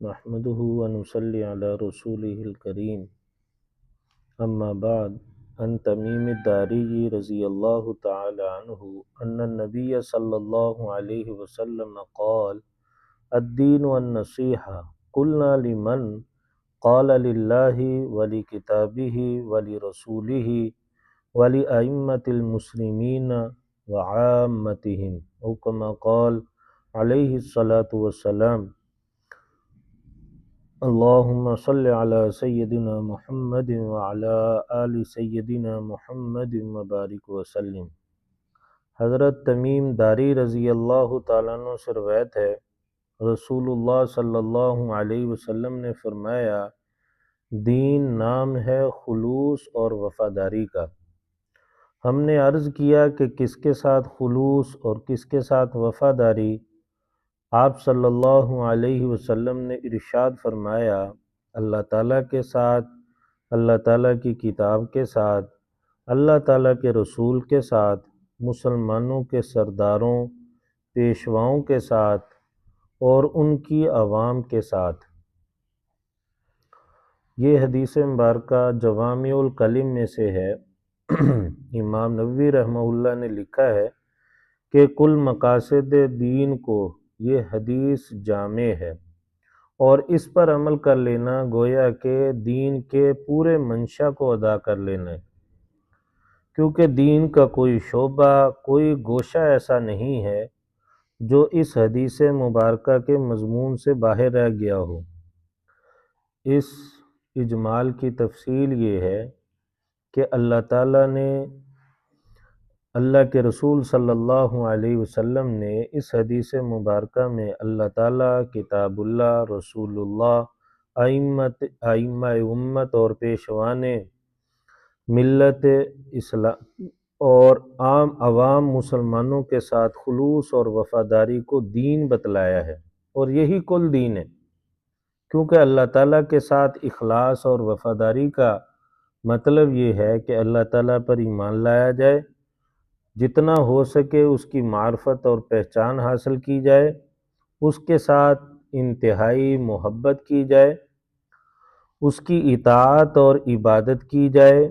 نحمده ونصلي على رسوله الكريم اما بعد عن تمیم الداری رضی اللہ تعالی عنہ ان النبی صلی اللہ علیہ وسلم قال الدین والنصیحہ قلنا لمن قال للہ ولکتابہ ولرسولہ ولأئمة المسلمین وعامتہم او کما قال علیہ الصلاۃ والسلام اللہم صل علی سیدنا محمد وعلی آل سیدنا محمد وبارک وسلم۔ حضرت تمیم داری رضی اللہ تعالیٰ عنہ سے روایت ہے، رسول اللہ صلی اللہ علیہ وسلم نے فرمایا، دین نام ہے خلوص اور وفاداری کا۔ ہم نے عرض کیا کہ کس کے ساتھ خلوص اور کس کے ساتھ وفاداری؟ آپ صلی اللہ علیہ وسلم نے ارشاد فرمایا، اللہ تعالیٰ کے ساتھ، اللہ تعالیٰ کی کتاب کے ساتھ، اللہ تعالیٰ کے رسول کے ساتھ، مسلمانوں کے سرداروں، پیشواؤں کے ساتھ اور ان کی عوام کے ساتھ۔ یہ حدیث مبارکہ جوامع الکلم میں سے ہے۔ امام نووی رحمہ اللہ نے لکھا ہے کہ کل مقاصد دین کو یہ حدیث جامع ہے، اور اس پر عمل کر لینا گویا کہ دین کے پورے منشا کو ادا کر لینا ہے، کیونکہ دین کا کوئی شعبہ، کوئی گوشہ ایسا نہیں ہے جو اس حدیث مبارکہ کے مضمون سے باہر رہ گیا ہو۔ اس اجمال کی تفصیل یہ ہے کہ اللہ تعالیٰ نے، اللہ کے رسول صلی اللہ علیہ وسلم نے اس حدیث مبارکہ میں اللہ تعالیٰ، کتاب اللہ، رسول اللہ، ائمہ امت اور پیشوان ملت اسلام اور عام عوام مسلمانوں کے ساتھ خلوص اور وفاداری کو دین بتلایا ہے، اور یہی کل دین ہے، کیونکہ اللہ تعالیٰ کے ساتھ اخلاص اور وفاداری کا مطلب یہ ہے کہ اللہ تعالیٰ پر ایمان لایا جائے، جتنا ہو سکے اس کی معرفت اور پہچان حاصل کی جائے، اس کے ساتھ انتہائی محبت کی جائے، اس کی اطاعت اور عبادت کی جائے،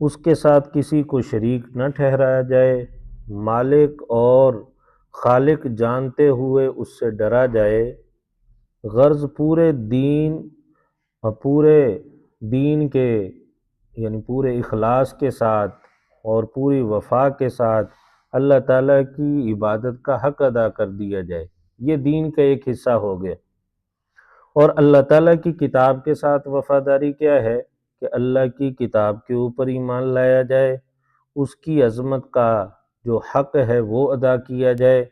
اس کے ساتھ کسی کو شریک نہ ٹھہرایا جائے، مالک اور خالق جانتے ہوئے اس سے ڈرا جائے، غرض پورے دین کے یعنی پورے اخلاص کے ساتھ اور پوری وفا کے ساتھ اللہ تعالیٰ کی عبادت کا حق ادا کر دیا جائے۔ یہ دین کا ایک حصہ ہو گیا۔ اور اللہ تعالیٰ کی کتاب کے ساتھ وفاداری کیا ہے کہ اللہ کی کتاب کے اوپر ایمان لایا جائے، اس کی عظمت کا جو حق ہے وہ ادا کیا جائے،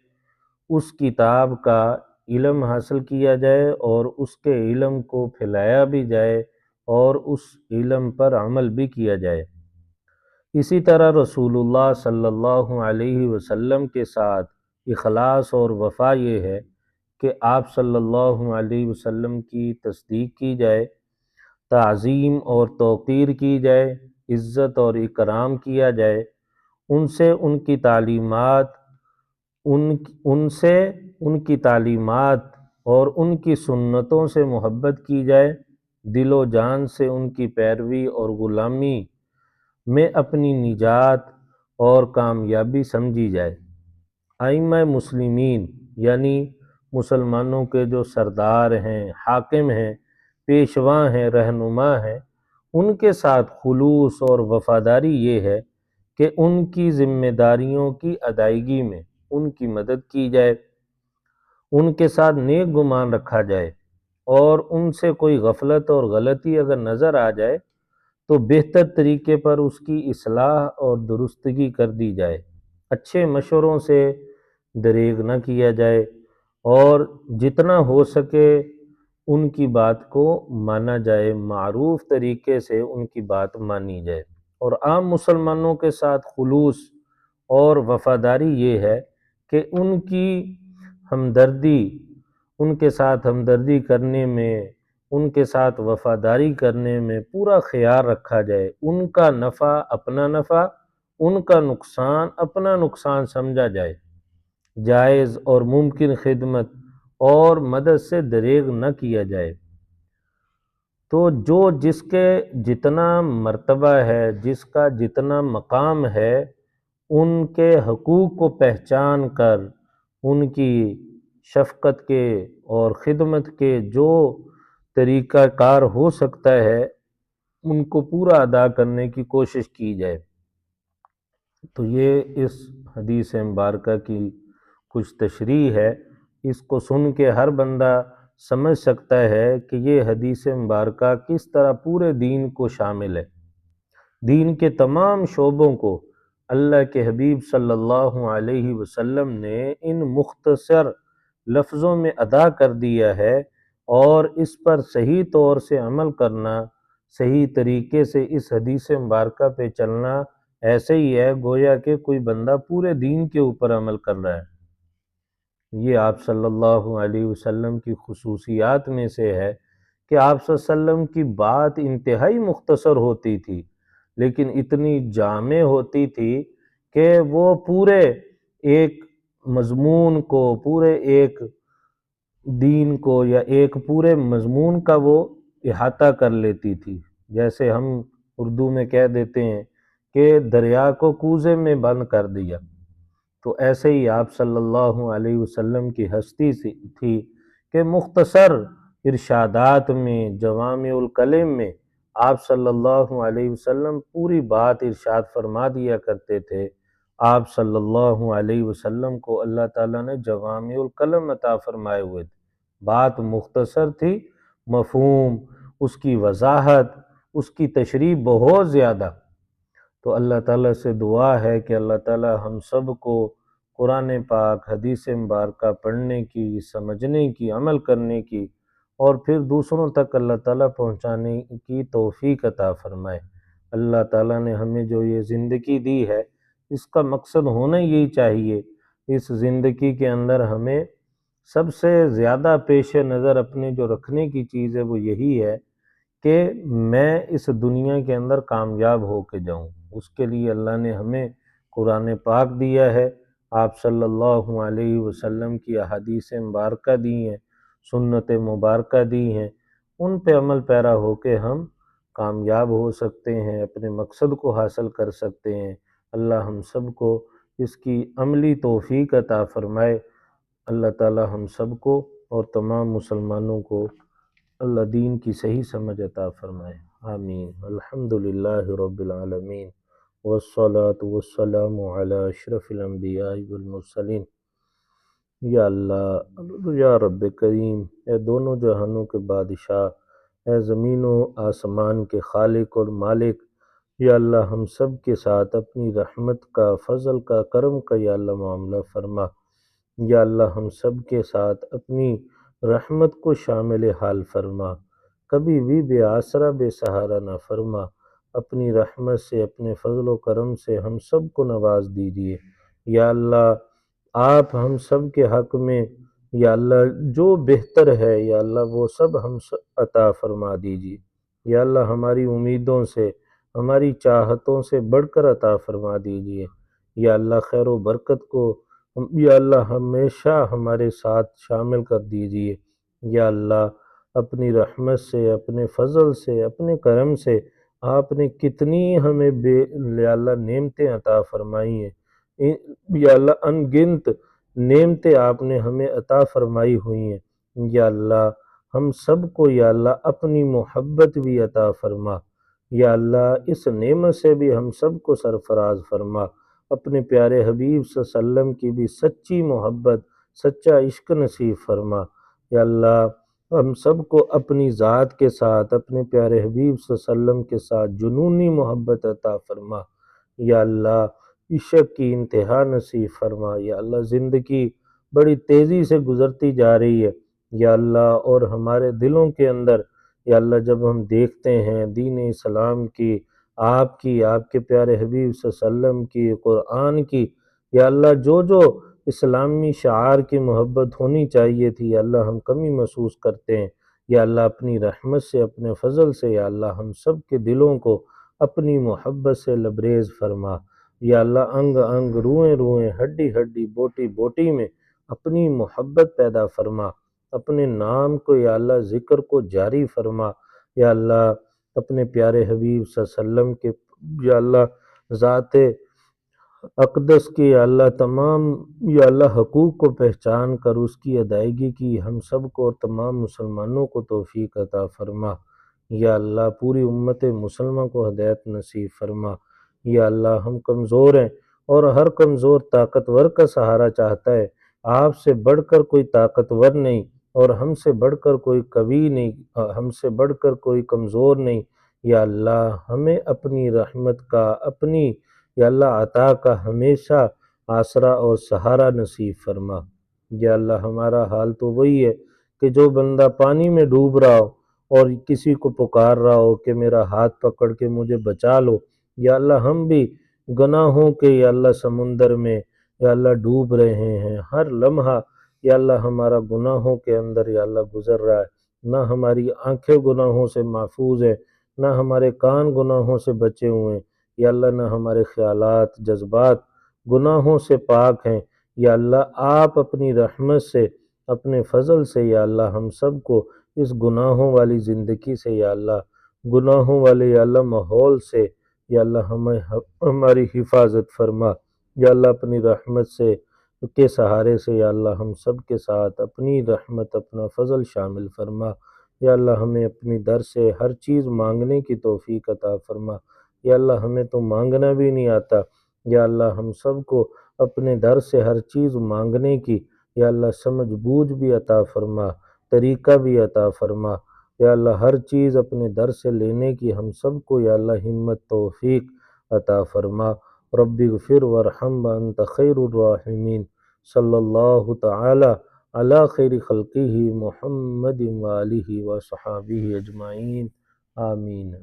اس کتاب کا علم حاصل کیا جائے اور اس کے علم کو پھیلایا بھی جائے اور اس علم پر عمل بھی کیا جائے۔ اسی طرح رسول اللہ صلی اللہ علیہ وسلم کے ساتھ اخلاص اور وفا یہ ہے کہ آپ صلی اللہ علیہ وسلم کی تصدیق کی جائے، تعظیم اور توقیر کی جائے، عزت اور اکرام کیا جائے، ان سے ان کی تعلیمات اور ان کی سنتوں سے محبت کی جائے، دل و جان سے ان کی پیروی اور غلامی میں اپنی نجات اور کامیابی سمجھی جائے۔ ائمہ مسلمین یعنی مسلمانوں کے جو سردار ہیں، حاکم ہیں، پیشوا ہیں، رہنما ہیں، ان کے ساتھ خلوص اور وفاداری یہ ہے کہ ان کی ذمہ داریوں کی ادائیگی میں ان کی مدد کی جائے، ان کے ساتھ نیک گمان رکھا جائے، اور ان سے کوئی غفلت اور غلطی اگر نظر آ جائے تو بہتر طریقے پر اس کی اصلاح اور درستگی کر دی جائے، اچھے مشوروں سے دریغ نہ کیا جائے، اور جتنا ہو سکے ان کی بات کو مانا جائے، معروف طریقے سے ان کی بات مانی جائے۔ اور عام مسلمانوں کے ساتھ خلوص اور وفاداری یہ ہے کہ ان کی ہمدردی، ان کے ساتھ ہمدردی کرنے میں، ان کے ساتھ وفاداری کرنے میں پورا خیال رکھا جائے، ان کا نفع اپنا نفع، ان کا نقصان اپنا نقصان سمجھا جائے، جائز اور ممکن خدمت اور مدد سے دریغ نہ کیا جائے۔ تو جس کے جتنا مرتبہ ہے، جس کا جتنا مقام ہے، ان کے حقوق کو پہچان کر ان کی شفقت کے اور خدمت کے جو طریقہ کار ہو سکتا ہے ان کو پورا ادا کرنے کی کوشش کی جائے۔ تو یہ اس حدیث مبارکہ کی کچھ تشریح ہے۔ اس کو سن کے ہر بندہ سمجھ سکتا ہے کہ یہ حدیث مبارکہ کس طرح پورے دین کو شامل ہے، دین کے تمام شعبوں کو اللہ کے حبیب صلی اللہ علیہ وسلم نے ان مختصر لفظوں میں ادا کر دیا ہے، اور اس پر صحیح طور سے عمل کرنا، صحیح طریقے سے اس حدیث مبارکہ پہ چلنا ایسے ہی ہے گویا کہ کوئی بندہ پورے دین کے اوپر عمل کر رہا ہے۔ یہ آپ صلی اللہ علیہ وسلم کی خصوصیات میں سے ہے کہ آپ صلی اللہ علیہ وسلم کی بات انتہائی مختصر ہوتی تھی، لیکن اتنی جامع ہوتی تھی کہ وہ پورے ایک مضمون کو، پورے ایک دین کو یا ایک پورے مضمون کا وہ احاطہ کر لیتی تھی۔ جیسے ہم اردو میں کہہ دیتے ہیں کہ دریا کو کوزے میں بند کر دیا، تو ایسے ہی آپ صلی اللہ علیہ وسلم کی ہستی تھی کہ مختصر ارشادات میں، جوامع الکلم میں آپ صلی اللہ علیہ وسلم پوری بات ارشاد فرما دیا کرتے تھے۔ آپ صلی اللہ علیہ وسلم کو اللہ تعالیٰ نے جوامع الکلم عطا فرمائے ہوئے تھے، بات مختصر تھی، مفہوم، اس کی وضاحت، اس کی تشریح بہت زیادہ۔ تو اللہ تعالیٰ سے دعا ہے کہ اللہ تعالیٰ ہم سب کو قرآن پاک، حدیث مبارکہ پڑھنے کی، سمجھنے کی، عمل کرنے کی، اور پھر دوسروں تک اللہ تعالیٰ پہنچانے کی توفیق عطا فرمائے۔ اللہ تعالیٰ نے ہمیں جو یہ زندگی دی ہے، اس کا مقصد ہونا یہی چاہیے۔ اس زندگی کے اندر ہمیں سب سے زیادہ پیش نظر اپنے جو رکھنے کی چیز ہے وہ یہی ہے کہ میں اس دنیا کے اندر کامیاب ہو کے جاؤں۔ اس کے لیے اللہ نے ہمیں قرآن پاک دیا ہے، آپ صلی اللہ علیہ وسلم کی احادیث مبارکہ دی ہیں، سنت مبارکہ دی ہیں، ان پہ عمل پیرا ہو کے ہم کامیاب ہو سکتے ہیں، اپنے مقصد کو حاصل کر سکتے ہیں۔ اللہ ہم سب کو اس کی عملی توفیق عطا فرمائے۔ اللہ تعالی ہم سب کو اور تمام مسلمانوں کو اللہ دین کی صحیح سمجھ عطا فرمائے، آمین۔ الحمدللہ رب العالمین، والصلاة والسلام علی اشرف الانبیاء والمرسلین۔ یا اللہ، یا رب کریم، اے دونوں جہانوں کے بادشاہ، اے زمین و آسمان کے خالق اور مالک، یا اللہ ہم سب کے ساتھ اپنی رحمت کا، فضل کا، کرم کا یا اللہ معاملہ فرما۔ یا اللہ ہم سب کے ساتھ اپنی رحمت کو شامل حال فرما، کبھی بھی بے آسرا، بے سہارا نہ فرما۔ اپنی رحمت سے، اپنے فضل و کرم سے ہم سب کو نواز دیجیے۔ یا اللہ آپ ہم سب کے حق میں یا اللہ جو بہتر ہے یا اللہ وہ سب ہم عطا فرما دیجیے۔ یا اللہ ہماری امیدوں سے، ہماری چاہتوں سے بڑھ کر عطا فرما دیجیے۔ یا اللہ خیر و برکت کو یا اللہ ہمیشہ ہمارے ساتھ شامل کر دیجیے۔ یا اللہ اپنی رحمت سے، اپنے فضل سے، اپنے کرم سے آپ نے کتنی ہمیں یا اللہ نعمتیں عطا فرمائی ہیں، یا اللہ ان گنت نعمتیں آپ نے ہمیں عطا فرمائی ہوئی ہیں۔ یا اللہ ہم سب کو یا اللہ اپنی محبت بھی عطا فرما۔ یا اللہ اس نعمت سے بھی ہم سب کو سرفراز فرما۔ اپنے پیارے حبیب صلی اللہ علیہ وسلم کی بھی سچی محبت، سچا عشق نصیب فرما۔ یا اللہ ہم سب کو اپنی ذات کے ساتھ، اپنے پیارے حبیب صلی اللہ علیہ وسلم کے ساتھ جنونی محبت عطا فرما۔ یا اللہ عشق کی انتہا نصیب فرما۔ یا اللہ زندگی بڑی تیزی سے گزرتی جا رہی ہے یا اللہ، اور ہمارے دلوں کے اندر یا اللہ جب ہم دیکھتے ہیں دین اسلام کی، آپ کے پیارے حبیب صلی اللہ علیہ وسلم کی، قرآن کی، یا اللہ جو اسلامی شعار کی محبت ہونی چاہیے تھی یا اللہ ہم کمی محسوس کرتے ہیں۔ یا اللہ اپنی رحمت سے، اپنے فضل سے یا اللہ ہم سب کے دلوں کو اپنی محبت سے لبریز فرما۔ یا اللہ انگ انگ، روئیں روئیں، ہڈی ہڈی، بوٹی بوٹی میں اپنی محبت پیدا فرما۔ اپنے نام کو یا اللہ ذکر کو جاری فرما یا اللہ، اپنے پیارے حبیب صلی اللہ علیہ وسلم کے یا اللہ ذات اقدس کے یا اللہ تمام یا اللہ حقوق کو پہچان کر اس کی ادائیگی کی ہم سب کو اور تمام مسلمانوں کو توفیق عطا فرما یا اللہ، پوری امت مسلمہ کو ہدایت نصیب فرما یا اللہ۔ ہم کمزور ہیں اور ہر کمزور طاقتور کا سہارا چاہتا ہے، آپ سے بڑھ کر کوئی طاقتور نہیں اور ہم سے بڑھ کر کوئی قوی نہیں، ہم سے بڑھ کر کوئی کمزور نہیں یا اللہ۔ ہمیں اپنی رحمت کا، اپنی یا اللہ عطا کا ہمیشہ آسرا اور سہارا نصیب فرما یا اللہ۔ ہمارا حال تو وہی ہے کہ جو بندہ پانی میں ڈوب رہا ہو اور کسی کو پکار رہا ہو کہ میرا ہاتھ پکڑ کے مجھے بچا لو یا اللہ، ہم بھی گناہوں کے یا اللہ سمندر میں یا اللہ ڈوب رہے ہیں۔ ہر لمحہ یا اللہ ہمارا گناہوں کے اندر یا اللہ گزر رہا ہے، نہ ہماری آنکھیں گناہوں سے محفوظ ہیں، نہ ہمارے کان گناہوں سے بچے ہوئے ہیں یا اللہ، نہ ہمارے خیالات جذبات گناہوں سے پاک ہیں یا اللہ۔ آپ اپنی رحمت سے، اپنے فضل سے یا اللہ ہم سب کو اس گناہوں والی زندگی سے یا اللہ، گناہوں والے یا اللہ ماحول سے یا اللہ ہماری حفاظت فرما یا اللہ۔ اپنی رحمت سے کے سہارے سے یا اللہ ہم سب کے ساتھ اپنی رحمت، اپنا فضل شامل فرما یا اللہ۔ ہمیں اپنی در سے ہر چیز مانگنے کی توفیق عطا فرما یا اللہ۔ ہمیں تو مانگنا بھی نہیں آتا یا اللہ، ہم سب کو اپنے در سے ہر چیز مانگنے کی یا اللہ سمجھ بوجھ بھی عطا فرما، طریقہ بھی عطا فرما یا اللہ۔ ہر چیز اپنے در سے لینے کی ہم سب کو یا اللہ ہمت توفیق عطا فرما۔ رب اغفر وارحم وانت خیر الراحمین۔ صلی اللہ تعالی علی خیر خلقہ محمد وآلہ وصحبہ اجمعین، آمین۔